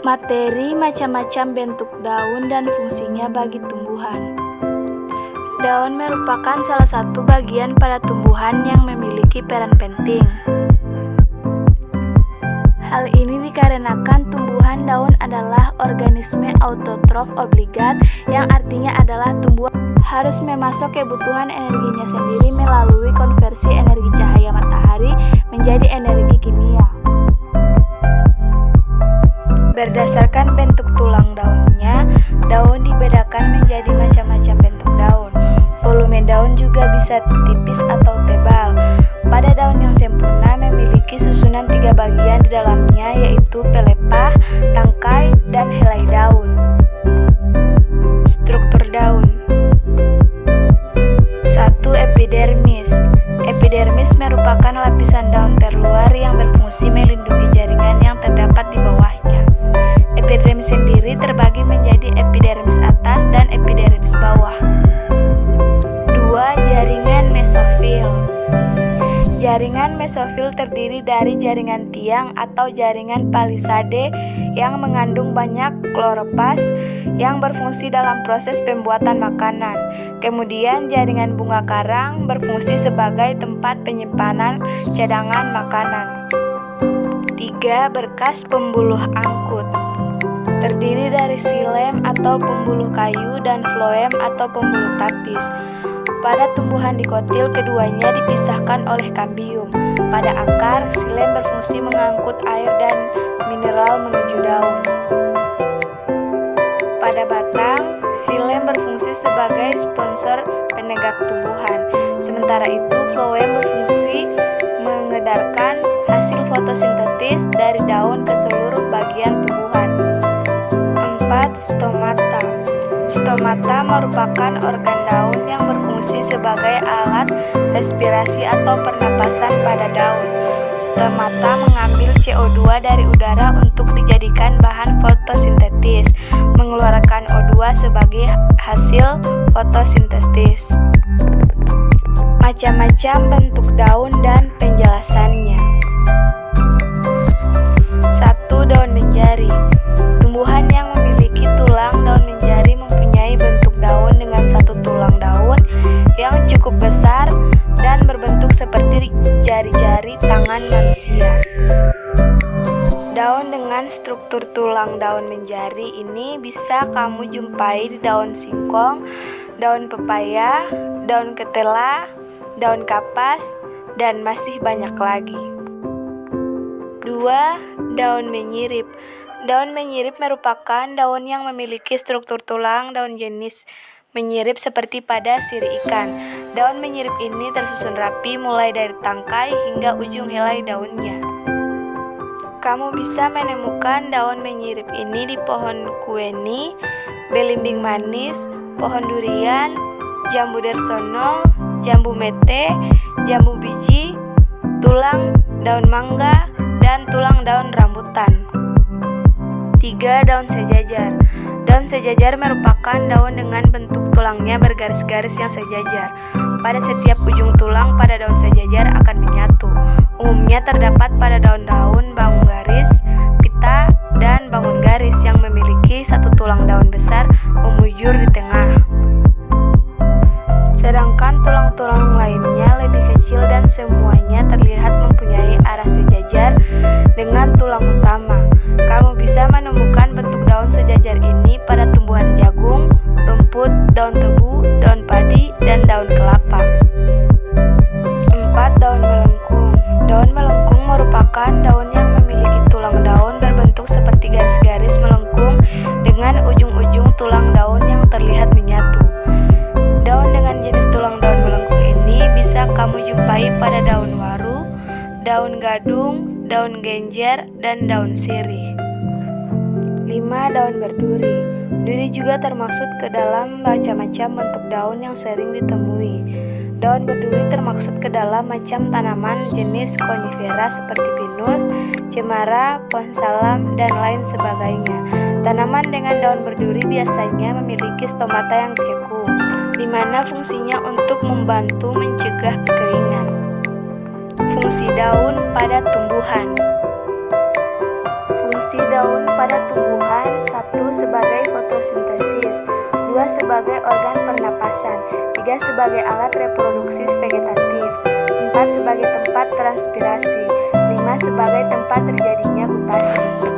Materi macam-macam bentuk daun dan fungsinya bagi tumbuhan. Daun merupakan salah satu bagian pada tumbuhan yang memiliki peran penting. Hal ini dikarenakan tumbuhan daun adalah organisme autotrof obligat, yang artinya adalah tumbuhan harus memasok kebutuhan energinya sendiri melalui konversi energi cahaya matahari menjadi energi kimia. Berdasarkan bentuk tulang daunnya, daun dibedakan menjadi macam-macam bentuk daun. Volume daun juga bisa tipis atau tebal. Pada daun yang sempurna memiliki susunan 3 bagian di dalamnya, yaitu pelepah, tangkai, dan helai daun. Struktur daun. 1. Epidermis. Epidermis merupakan lapisan daun terluar yang berfungsi melindungi jaringan yang terdapat di bawahnya. Epidermis sendiri terbagi menjadi epidermis atas dan epidermis bawah. 2. Jaringan mesofil. Jaringan mesofil terdiri dari jaringan tiang atau jaringan palisade yang mengandung banyak kloroplas yang berfungsi dalam proses pembuatan makanan. Kemudian jaringan bunga karang berfungsi sebagai tempat penyimpanan cadangan makanan. 3. Berkas pembuluh angkut. Terdiri dari xilem atau pembuluh kayu dan floem atau pembuluh tapis. Pada tumbuhan dikotil keduanya dipisahkan oleh kambium. Pada akar, xilem berfungsi mengangkut air dan mineral menuju daun. Pada batang, xilem berfungsi sebagai sponsor penegak tumbuhan. Sementara itu, floem berfungsi mengedarkan hasil fotosintetis dari daun ke seluruh bagian tumbuhan. 4. Stomata. Stomata merupakan organ daun yang berfungsi sebagai alat respirasi atau pernapasan pada daun. Stomata mengambil CO2 dari udara untuk dijadikan bahan fotosintetis, mengeluarkan O2 sebagai hasil fotosintesis. Macam-macam bentuk daun dan penjelasannya. 1. Daun menjari. Tumbuhan yang memiliki tulang daun menjari mempunyai bentuk daun dengan satu tulang daun yang cukup besar dan berbentuk seperti jari-jari tangan manusia. Daun dengan struktur tulang daun menjari ini bisa kamu jumpai di daun singkong, daun pepaya, daun ketela, daun kapas, dan masih banyak lagi. 2. Daun menyirip. Daun menyirip merupakan daun yang memiliki struktur tulang daun jenis menyirip seperti pada sirih ikan. Daun menyirip ini tersusun rapi mulai dari tangkai hingga ujung helai daunnya. Kamu bisa menemukan daun menyirip ini di pohon kueni, belimbing manis, pohon durian, jambu dersono, jambu mete, jambu biji, tulang daun mangga, dan tulang daun rambutan. 3. Daun sejajar. Daun sejajar merupakan daun dengan bentuk tulangnya bergaris-garis yang sejajar. Pada setiap ujung tulang pada daun sejajar akan menyatu. Umumnya terdapat pada daun-daun bangun garis, pita, dan bangun garis yang memiliki satu tulang daun besar memujur di tengah. Sedangkan tulang-tulang lainnya lebih kecil dan semuanya terlihat mempunyai arah sejajar dengan tulang utama. Kamu bisa menemukan bentuk daun sejajar ini pada tumbuhan jagung, rumput, daun tebu, daun padi, dan daun kelapa. 4. Daun melengkung. Daun melengkung merupakan daun yang memiliki tulang daun berbentuk seperti garis-garis melengkung dengan ujung-ujung tulang daun yang terlihat menyatu. Daun dengan jenis tulang daun melengkung ini bisa kamu jumpai pada daun waru, daun gadung, daun genjer, dan daun sirih. 5. Daun berduri. Duri juga termaksud ke dalam macam-macam bentuk daun yang sering ditemui. Daun berduri termaksud ke dalam macam tanaman jenis konifera seperti pinus, cemara, pohon salam, dan lain sebagainya. Tanaman dengan daun berduri biasanya memiliki stomata yang cekung. di mana fungsinya untuk membantu mencegah kekeringan. Fungsi daun pada tumbuhan. Fungsi daun pada tumbuhan: 1. Sebagai fotosintesis, 2. Sebagai organ pernapasan, 3. Sebagai alat reproduksi vegetatif, 4. Sebagai tempat transpirasi, 5. Sebagai tempat terjadinya gutasi.